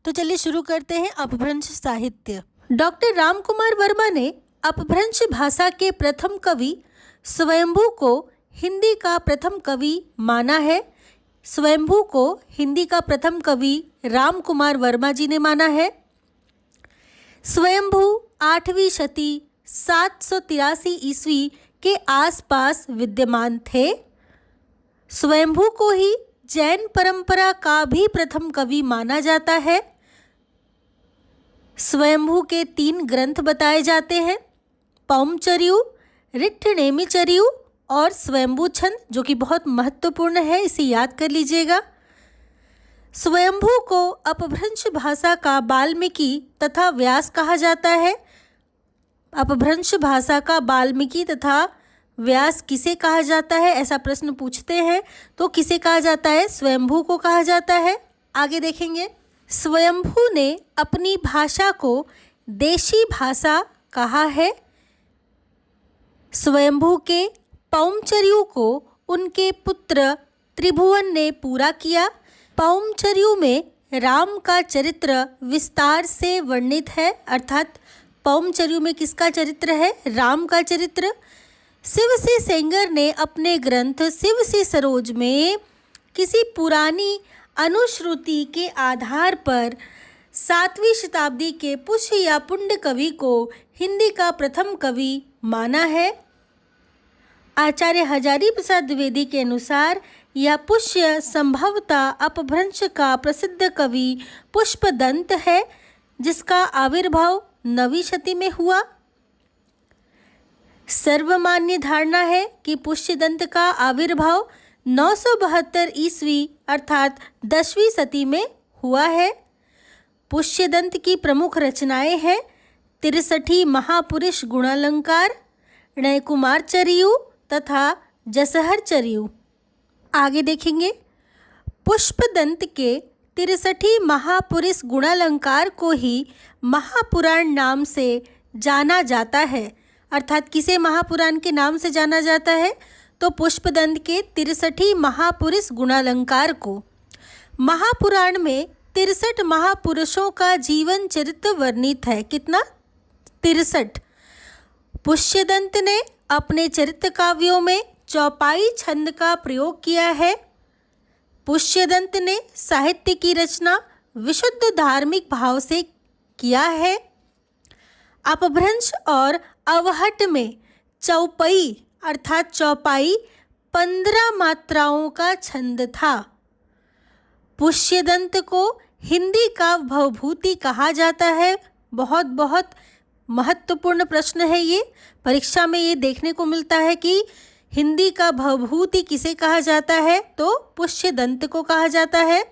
तो चलिए शुरू करते हैं अपभ्रंश साहित्य। डॉक्टर रामकुमार वर्मा ने अपभ्रंश भाषा के प्रथम कवि स्वयंभू को हिंदी का प्रथम कवि माना है। स्वयंभू को हिंदी का प्रथम कवि रामकुमार वर्मा जी ने माना है। स्वयंभू 8वीं शती 783 ईस्वी के आसपास विद्यमान थे। स्वयंभू को ही जैन परंपरा का भी प्रथम कवि माना जाता है। स्वयंभू के 3 ग्रंथ बताए जाते हैं, पौमचर्यु, ऋट्ठनेमिचर्यु और स्वयंभू छंद, जो कि बहुत महत्वपूर्ण है, इसे याद कर लीजिएगा। स्वयंभू को अपभ्रंश भाषा का वाल्मीकि तथा व्यास कहा जाता है। अपभ्रंश भाषा का वाल्मीकि तथा व्यास किसे कहा जाता है, ऐसा प्रश्न पूछते हैं तो किसे कहा जाता है? स्वयंभू को कहा जाता है। आगे देखेंगे, स्वयंभू ने अपनी भाषा को देशी भाषा कहा है। स्वयंभू के पौमचर्यु को उनके पुत्र त्रिभुवन ने पूरा किया। पौमचर्यु में राम का चरित्र विस्तार से वर्णित है, अर्थात पौमचर्यु में किसका चरित्र है? राम का चरित्र। शिवसी सेंगर ने अपने ग्रंथ शिवसी सरोज में किसी पुरानी अनुश्रुति के आधार पर 7वीं शताब्दी के पुष्य या पुंड कवि को हिंदी का प्रथम कवि माना है। आचार्य हजारी प्रसाद द्विवेदी के अनुसार यह पुष्य संभवतः अपभ्रंश का प्रसिद्ध कवि पुष्पदंत है, जिसका आविर्भाव 9वीं शती में हुआ। सर्वमान्य धारणा है कि पुष्यदंत का आविर्भाव 972 ईस्वी अर्थात 10वीं शती में हुआ है। पुष्यदंत की प्रमुख रचनाएं हैं 63 महापुरुष गुणालंकार, नयकुमारचर्यु तथा जसहरचर्यु। आगे देखेंगे, पुष्पदंत के 63 महापुरुष गुणालंकार को ही महापुराण नाम से जाना जाता है, अर्थात किसे महापुराण के नाम से जाना जाता है? तो पुष्पदंत के 63 महापुरुष गुणालंकार को। महापुराण में 63 महापुरुषों का जीवन चरित्र वर्णित है। कितना? 63। पुष्यदंत ने अपने चरित्र काव्यों में चौपाई छंद का प्रयोग किया है। पुष्यदंत ने साहित्य की रचना विशुद्ध धार्मिक भाव से किया है। अपभ्रंश और अवहट में चौपाई अर्थात चौपाई 15 मात्राओं का छंद था। पुष्यदंत को हिंदी का भवभूति कहा जाता है। बहुत बहुत महत्वपूर्ण प्रश्न है ये, परीक्षा में ये देखने को मिलता है कि हिंदी का भवभूति किसे कहा जाता है? तो पुष्यदंत को कहा जाता है।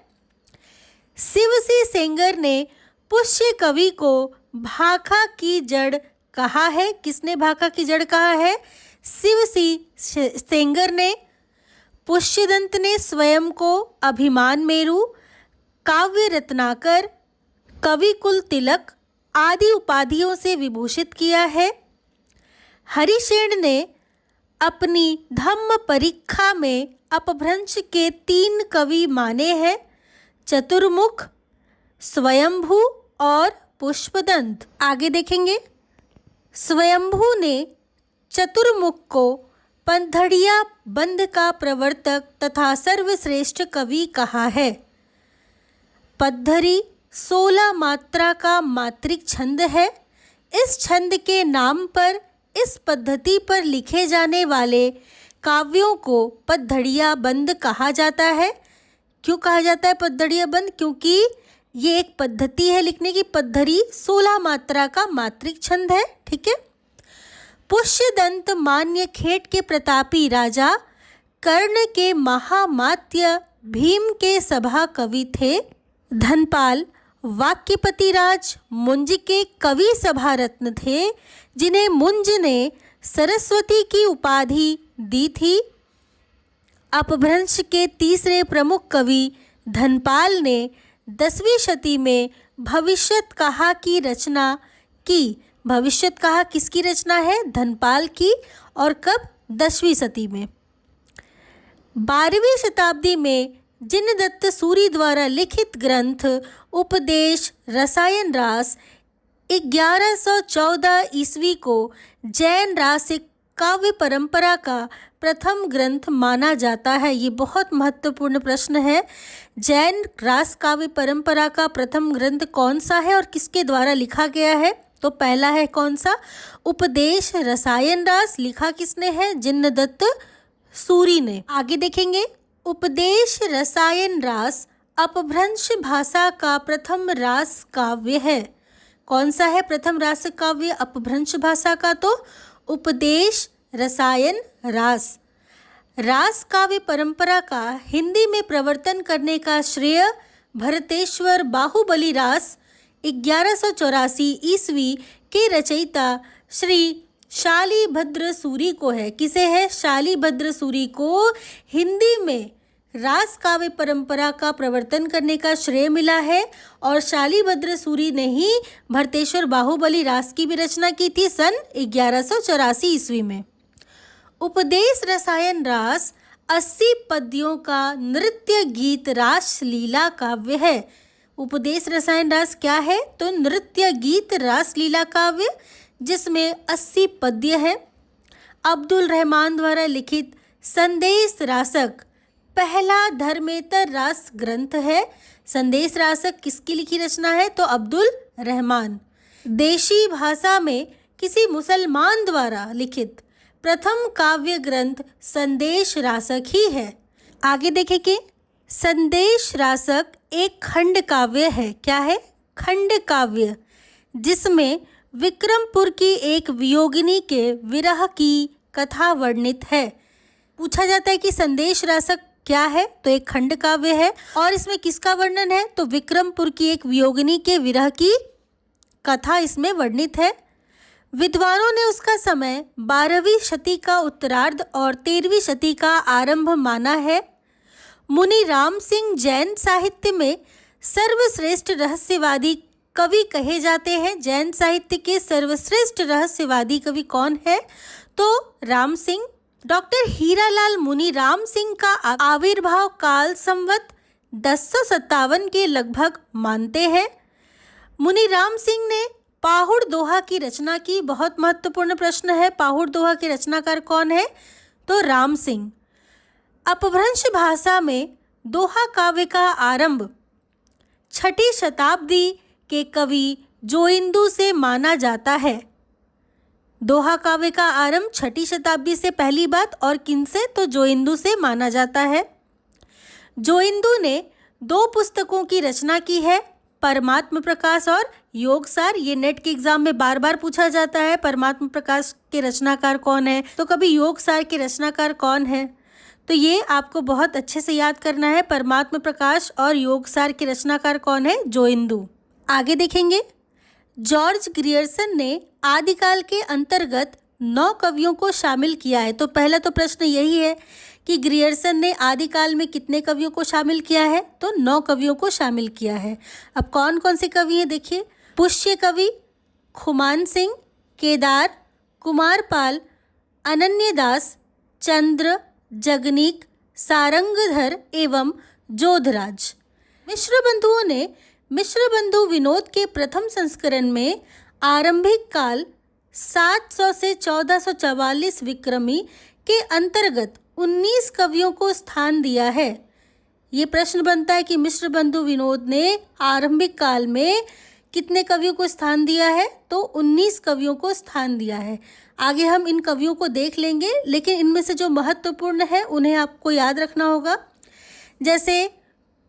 शिवसी सेंगर ने पुष्य कवि को भाखा की जड़ कहा है। किसने भाखा की जड़ कहा है? शिवसी सेंगर ने। पुष्यदंत ने स्वयं को अभिमान मेरु, काव्य रत्नाकर, कविकुल तिलक आदि उपाधियों से विभूषित किया है। हरिशेन ने अपनी धम्म परीक्षा में अपभ्रंश के 3 कवि माने हैं, चतुर्मुख, स्वयंभू और पुष्पदंत। आगे देखेंगे, स्वयंभू ने चतुर्मुख को पंधड़िया बंध का प्रवर्तक तथा सर्वश्रेष्ठ कवि कहा है। पद्धरी 16 मात्रा का मात्रिक छंद है। इस छंद के नाम पर इस पद्धति पर लिखे जाने वाले काव्यों को पद्धड़िया बंद कहा जाता है। क्यों कहा जाता है पद्धड़िया बंद? क्योंकि ये एक पद्धति है लिखने की। पद्धरी 16 मात्रा का मात्रिक छंद है। ठीक है। पुष्यदंत मान्य खेट के प्रतापी राजा, कर्ण के महामात्य, भीम के सभा कवि थे। धनपाल वाक्यपति राज मुंज के कवि सभा रत्न थे, जिन्हें मुंज ने सरस्वती की उपाधि दी थी। अपभ्रंश के तीसरे प्रमुख कवि धनपाल ने 10वीं शती में भविष्यत कहा की रचना की। भविष्यत कहा किसकी रचना है? धनपाल की। और कब? 10वीं शती में। 12वीं शताब्दी में जिनदत्त सूरी द्वारा लिखित ग्रंथ उपदेश रसायन रास 1114 ईस्वी को जैन रासिक काव्य परंपरा का प्रथम ग्रंथ माना जाता है। ये बहुत महत्वपूर्ण प्रश्न है। जैन रास काव्य परंपरा का प्रथम ग्रंथ कौन सा है और किसके द्वारा लिखा गया है? तो पहला है कौन सा? उपदेश रसायन रास। लिखा किसने है? जिनदत्त सूरी ने। आगे देखेंगे, उपदेश रसायन रास अपभ्रंश भाषा का प्रथम रास काव्य है। कौन सा है प्रथम रास काव्य अपभ्रंश भाषा का? तो उपदेश रसायन रास। रास काव्य परंपरा का हिंदी में प्रवर्तन करने का श्रेय भरतेश्वर बाहुबली रास 1184 ईस्वी के रचयिता श्री शालीभद्र सूरी को है। किसे है? शालीभद्र सूरी को हिंदी में रास काव्य परंपरा का प्रवर्तन करने का श्रेय मिला है और शालीभद्र सूरी ने ही भरतेश्वर बाहुबली रास की भी रचना की थी सन 1184 ईस्वी में। उपदेश रसायन रास 80 पद्यों का नृत्य गीत रास लीला काव्य है। उपदेश रसायन रास क्या है? तो नृत्य गीत रास लीला काव्य, जिसमें 80 पद्य है। अब्दुल रहमान द्वारा लिखित संदेश रासक पहला धर्मेतर रास ग्रंथ है। संदेश रासक किसकी लिखी रचना है? तो अब्दुल रहमान। देशी भाषा में किसी मुसलमान द्वारा लिखित प्रथम काव्य ग्रंथ संदेश रासक ही है। आगे देखेंगे, संदेश रासक एक खंड काव्य है। क्या है? खंड काव्य, जिसमें विक्रमपुर की एक वियोगिनी के विरह की कथा वर्णित है। पूछा जाता है कि संदेश रासक क्या है? तो एक खंड काव्य है और इसमें किसका वर्णन है? तो विक्रमपुर की एक वियोगिनी के विरह की कथा इसमें वर्णित है। विद्वानों ने उसका समय 12वीं शती का उत्तरार्ध और 13वीं शती का आरंभ माना है। मुनि राम सिंह जैन साहित्य में सर्वश्रेष्ठ रहस्यवादी कवि कहे जाते हैं। जैन साहित्य के सर्वश्रेष्ठ रहस्यवादी कवि कौन है? तो राम सिंह। डॉक्टर हीरालाल मुनि राम सिंह का आविर्भाव काल संवत 1057 के लगभग मानते हैं। मुनि राम सिंह ने पाहुड़ दोहा की रचना की। बहुत महत्वपूर्ण प्रश्न है, पाहुड़ दोहा के रचनाकार कौन है? तो राम सिंह। अपभ्रंश भाषा में दोहा काव्य का आरंभ 6ठी शताब्दी के कवि जोइंदू से माना जाता है। दोहा काव्य का आरंभ 6ठी शताब्दी से पहली बात, और किनसे? तो जोइंदू से माना जाता है। जोइंदू ने 2 पुस्तकों की रचना की है, परमात्म प्रकाश और योगसार। ये नेट के एग्जाम में बार बार पूछा जाता है, परमात्म प्रकाश के रचनाकार कौन है, तो कभी योगसार के रचनाकार कौन है। तो ये आपको बहुत अच्छे से याद करना है, परमात्म प्रकाश और योगसार के रचनाकार कौन है? जोइंदू। आगे देखेंगे, जॉर्ज ग्रियर्सन ने आदिकाल के अंतर्गत 9 कवियों को शामिल किया है। तो पहला तो प्रश्न यही है कि ग्रियर्सन ने आदिकाल में कितने कवियों को शामिल किया है? तो 9 कवियों को शामिल किया है। अब कौन कौन से कवि हैं देखिए, पुष्य कवि, खुमान सिंह, केदार, कुमारपाल, अनन्यदास, चंद्र, जगनीक, सारंगधर एवं जोधराज। मिश्र बंधुओं ने मिश्र बंधु विनोद के प्रथम संस्करण में आरंभिक काल 700 से 1444 विक्रमी के अंतर्गत 19 कवियों को स्थान दिया है। ये प्रश्न बनता है कि मिश्र बंधु विनोद ने आरंभिक काल में कितने कवियों को स्थान दिया है? तो 19 कवियों को स्थान दिया है। आगे हम इन कवियों को देख लेंगे, लेकिन इनमें से जो महत्वपूर्ण है उन्हें आपको याद रखना होगा। जैसे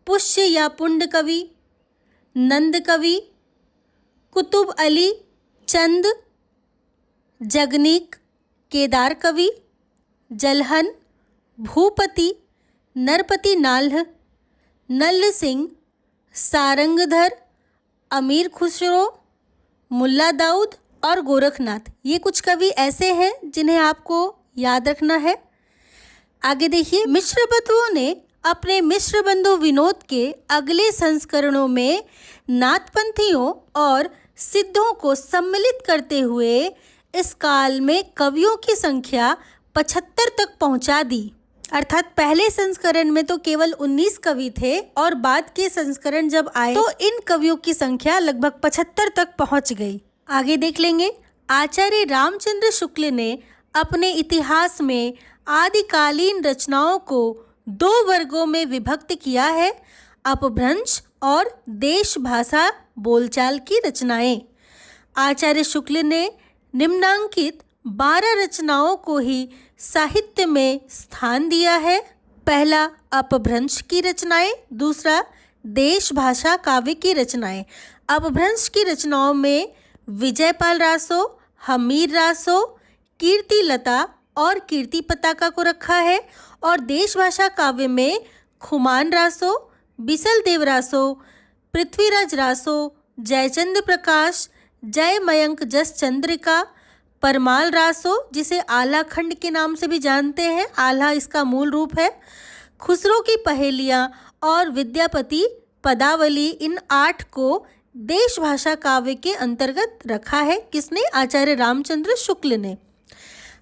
पुष्य या पुंड कवि, नंद कवि, कुतुब अली, चंद, जगनीक, केदार कवि, जलहन, भूपति, नरपति नाल्ह, नल्ल सिंह, सारंगधर, अमीर खुसरो, मुल्ला दाऊद और गोरखनाथ। ये कुछ कवि ऐसे हैं जिन्हें आपको याद रखना है। आगे देखिए, मिश्र बंधुओं ने अपने मिश्र बंधु विनोद के अगले संस्करणों में नाथपंथियों और सिद्धों को सम्मिलित करते हुए इस काल में कवियों की संख्या 75 तक पहुंचा दी। अर्थात पहले संस्करण में तो केवल 19 कवि थे और बाद के संस्करण जब आए तो इन कवियों की संख्या लगभग 75 तक पहुंच गई। आगे देख लेंगे। आचार्य रामचंद्र शुक्ल ने अपने इतिहास में आदिकालीन रचनाओं को 2 वर्गों में विभक्त किया है, अपभ्रंश और देश भाषा बोलचाल की रचनाएं। आचार्य शुक्ल ने निम्नांकित 12 रचनाओं को ही साहित्य में स्थान दिया है। पहला अपभ्रंश की रचनाएं, दूसरा देश भाषा काव्य की रचनाएं। अपभ्रंश की रचनाओं में विजयपाल रासो, हमीर रासो, कीर्तिलता और कीर्ति पताका को रखा है और देश भाषा काव्य में खुमान रासो, बिसल देव रासो, पृथ्वीराज रासो, जयचंद्र प्रकाश, जय मयंक जस चंद्रिका, परमाल रासो जिसे आला खंड के नाम से भी जानते हैं, आला इसका मूल रूप है, खुसरो की पहेलियाँ और विद्यापति पदावली, इन 8 को देश भाषा काव्य के अंतर्गत रखा है। किसने? आचार्य रामचंद्र शुक्ल ने।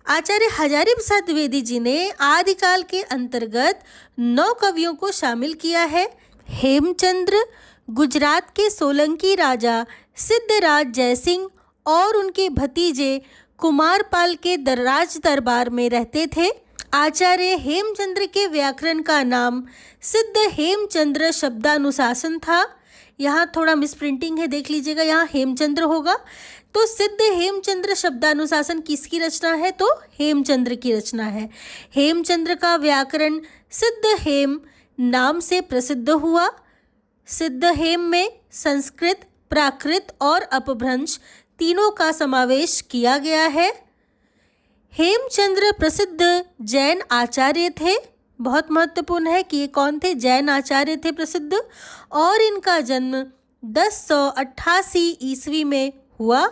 आचार्य हजारी प्रसाद द्विवेदी जी ने आदिकाल के अंतर्गत 9 कवियों को शामिल किया है। हेमचंद्र गुजरात के सोलंकी राजा सिद्धराज जयसिंह और उनके भतीजे कुमारपाल के राज दरबार में रहते थे। आचार्य हेमचंद्र के व्याकरण का नाम सिद्ध हेमचंद्र शब्दानुशासन था। यहाँ थोड़ा मिसप्रिंटिंग है, देख लीजिएगा, यहाँ हेमचंद्र होगा। तो सिद्ध हेमचंद्र शब्दानुशासन किसकी रचना है? तो हेमचंद्र की रचना है। हेमचंद्र का व्याकरण सिद्ध हेम नाम से प्रसिद्ध हुआ। सिद्ध हेम में संस्कृत, प्राकृत और अपभ्रंश तीनों का समावेश किया गया है। हेमचंद्र प्रसिद्ध जैन आचार्य थे। बहुत महत्वपूर्ण है कि ये कौन थे? जैन आचार्य थे प्रसिद्ध, और इनका जन्म 1088 ईस्वी में हुआ।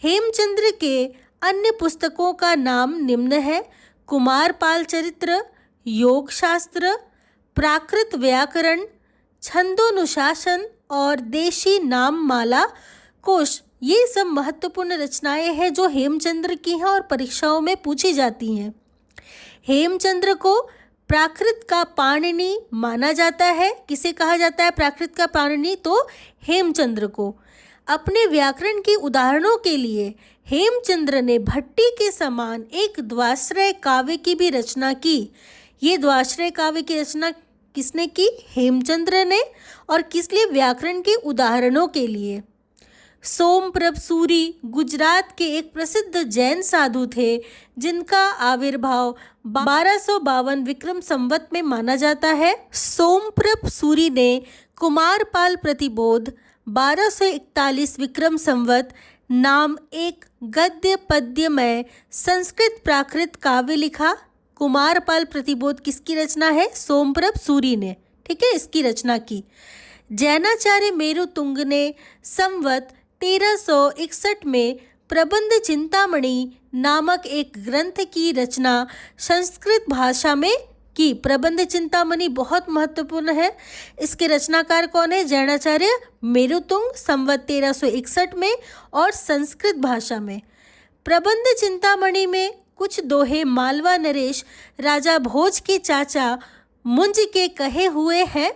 हेमचंद्र के अन्य पुस्तकों का नाम निम्न है: कुमारपाल चरित्र, योग शास्त्र, प्राकृत व्याकरण, छंदोनुशासन और देशी नाम माला कोश। ये सब महत्वपूर्ण रचनाएं हैं जो हेमचंद्र की हैं और परीक्षाओं में पूछी जाती हैं। हेमचंद्र को प्राकृत का पाणिनि माना जाता है। किसे कहा जाता है प्राकृत का पाणिनि? तो हेमचंद्र को। अपने व्याकरण के उदाहरणों के लिए हेमचंद्र ने भट्टी के समान एक द्वाश्रय काव्य की भी रचना की। ये द्वाश्रय काव्य की रचना किसने की? हेमचंद्र ने। और किस लिए? व्याकरण के उदाहरणों के लिए। सोमप्रभ सूरी गुजरात के एक प्रसिद्ध जैन साधु थे जिनका आविर्भाव 1252 विक्रम संवत में माना जाता है। सोमप्रभ सूरी ने कुमारपाल प्रतिबोध 1241 विक्रम संवत नाम एक गद्य पद्यमय संस्कृत प्राकृत काव्य लिखा। कुमारपाल प्रतिबोध किसकी रचना है? सोमप्रभ सूरी ने, ठीक है, इसकी रचना की। जैनाचार्य मेरुतुंग ने संवत 1361 में प्रबंध चिंतामणि नामक एक ग्रंथ की रचना संस्कृत भाषा में की। प्रबंध चिंतामणि बहुत महत्वपूर्ण है। इसके रचनाकार कौन है? जैनाचार्य मेरुतुंग, संवत 1361 में और संस्कृत भाषा में। प्रबंध चिंतामणि में कुछ दोहे मालवा नरेश राजा भोज के चाचा मुंज के कहे हुए हैं।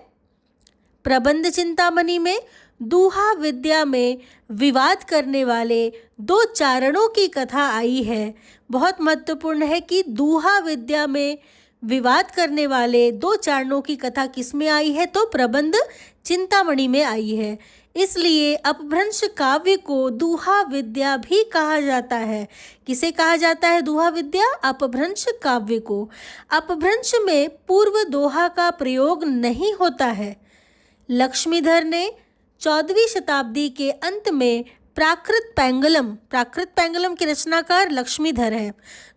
प्रबंध चिंतामणि में दूहा विद्या में विवाद करने वाले 2 चारणों की कथा आई है। बहुत महत्वपूर्ण है कि दूहा विद्या में विवाद करने वाले 2 चारणों की कथा किस में आई है? तो प्रबंध चिंतामणि में आई है। इसलिए अपभ्रंश काव्य को दूहा विद्या भी कहा जाता है। किसे कहा जाता है दूहा विद्या? अपभ्रंश काव्य को। अपभ्रंश में पूर्व दोहा का प्रयोग नहीं होता है। लक्ष्मीधर ने 14वीं शताब्दी के अंत में प्राकृत पैंगलम के रचनाकार लक्ष्मीधर हैं।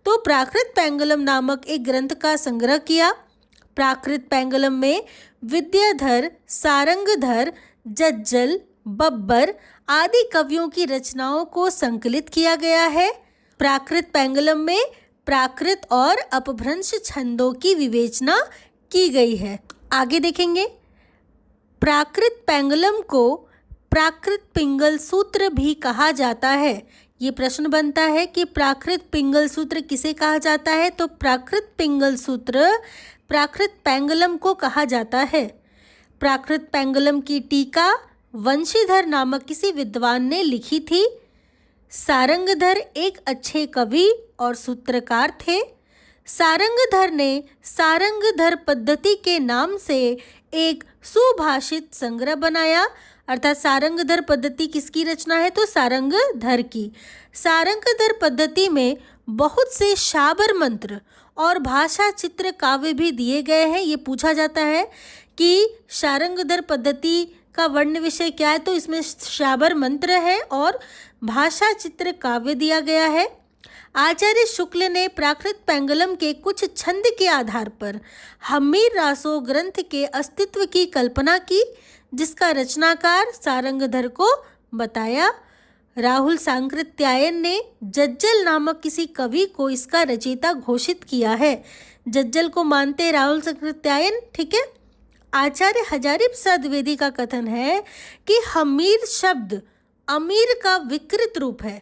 तो प्राकृत पैंगलम नामक एक ग्रंथ का संग्रह किया। प्राकृत पैंगलम में विद्याधर, सारंगधर, जज्जल, बब्बर आदि कवियों की रचनाओं को संकलित किया गया है। प्राकृत पैंगलम में प्राकृत और अपभ्रंश छंदों की विवेचना की गई है। आगे देखेंगे। प्राकृत पैंगलम को प्राकृत पिंगल सूत्र भी कहा जाता है। ये प्रश्न बनता है कि प्राकृत पिंगल सूत्र किसे कहा जाता है? तो प्राकृत पिंगल सूत्र प्राकृत पैंगलम को कहा जाता है। प्राकृत पैंगलम की टीका वंशीधर नामक किसी विद्वान ने लिखी थी। सारंगधर एक अच्छे कवि और सूत्रकार थे। सारंगधर ने सारंगधर पद्धति के नाम से एक सुभाषित संग्रह बनाया। अर्थात सारंगधर पद्धति किसकी रचना है? तो सारंगधर की। सारंगधर पद्धति में बहुत से शाबर मंत्र और भाषा चित्र काव्य भी दिए गए हैं। ये पूछा जाता है कि सारंगधर पद्धति का वर्ण विषय क्या है? तो इसमें शाबर मंत्र है और भाषा चित्र काव्य दिया गया है। आचार्य शुक्ल ने प्राकृत पैंगलम के कुछ छंद के आधार पर हम्मीर रासो ग्रंथ के अस्तित्व की कल्पना की, जिसका रचनाकार सारंगधर को बताया। राहुल सांकृत्यायन ने जज्जल नामक किसी कवि को इसका रचयिता घोषित किया है। जज्जल को मानते राहुल सांकृत्यायन, ठीक है। आचार्य हजारी प्रसाद द्विवेदी का कथन है कि हम्मीर शब्द अमीर का विकृत रूप है,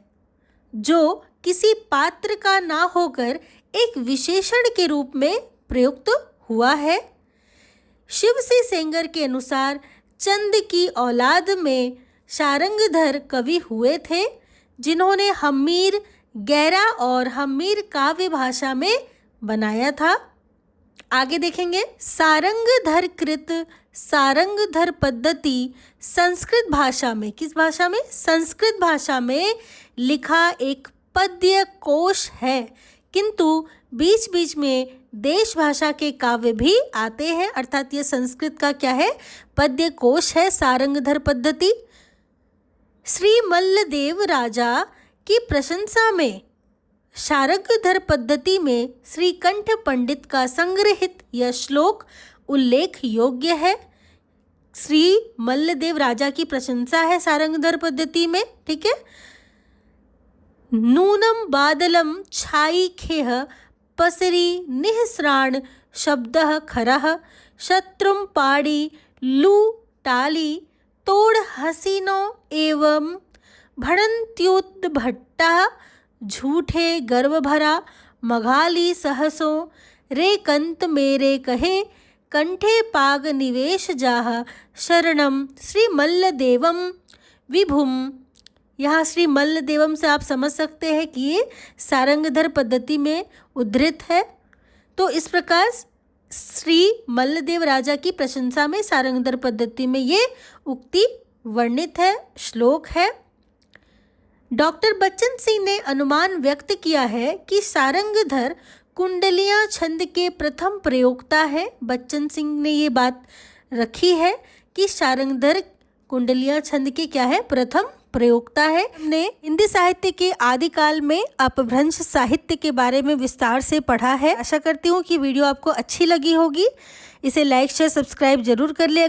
जो किसी पात्र का ना होकर एक विशेषण के रूप में प्रयुक्त हुआ है। शिव से सेंगर के अनुसार चंद की औलाद में सारंगधर कवि हुए थे, जिन्होंने हम्मीर गैरा और हम्मीर काव्य भाषा में बनाया था। आगे देखेंगे, सारंगधर कृत सारंगधर पद्धति संस्कृत भाषा में, किस भाषा में? संस्कृत भाषा में लिखा एक पद्य कोश है, किंतु बीच बीच में देश भाषा के काव्य भी आते हैं। अर्थात ये संस्कृत का क्या है? पद्य कोश है सारंगधर पद्धति। श्री मल्लदेव राजा की प्रशंसा में सारंगधर पद्धति में श्रीकंठ पंडित का संग्रहित यह श्लोक उल्लेख योग्य है। श्री मल्लदेव राजा की प्रशंसा है सारंगधर पद्धति में, ठीक है। नूनम बादलम छाई खेह पसरी निःसृण शब्दः खरः शत्रुम पाड़ी लू टाली तोड़ हसीनो एवं भड़न्त्युद्भट्टः झूठे गर्व भरा मघाली सहसो रे कंत मेरे कहे कंठे पाग निवेश जाह शरणम श्री मल्लदेवम विभुम। यहाँ श्री मल्लदेवम से आप समझ सकते हैं कि ये सारंगधर पद्धति में उद्धृत है। तो इस प्रकार श्री मल्लदेव राजा की प्रशंसा में सारंगधर पद्धति में ये उक्ति वर्णित है, श्लोक है। डॉक्टर बच्चन सिंह ने अनुमान व्यक्त किया है कि सारंगधर कुंडलियाँ छंद के प्रथम प्रयोक्ता है। बच्चन सिंह ने ये बात रखी है कि सारंगधर कुंडलियाँ छंद के क्या है? प्रथम प्रयोक्ता है। हमने हिंदी साहित्य के आदिकाल में अपभ्रंश साहित्य के बारे में विस्तार से पढ़ा है। आशा करती हूँ कि वीडियो आपको अच्छी लगी होगी। इसे लाइक शेयर सब्सक्राइब जरूर कर ले।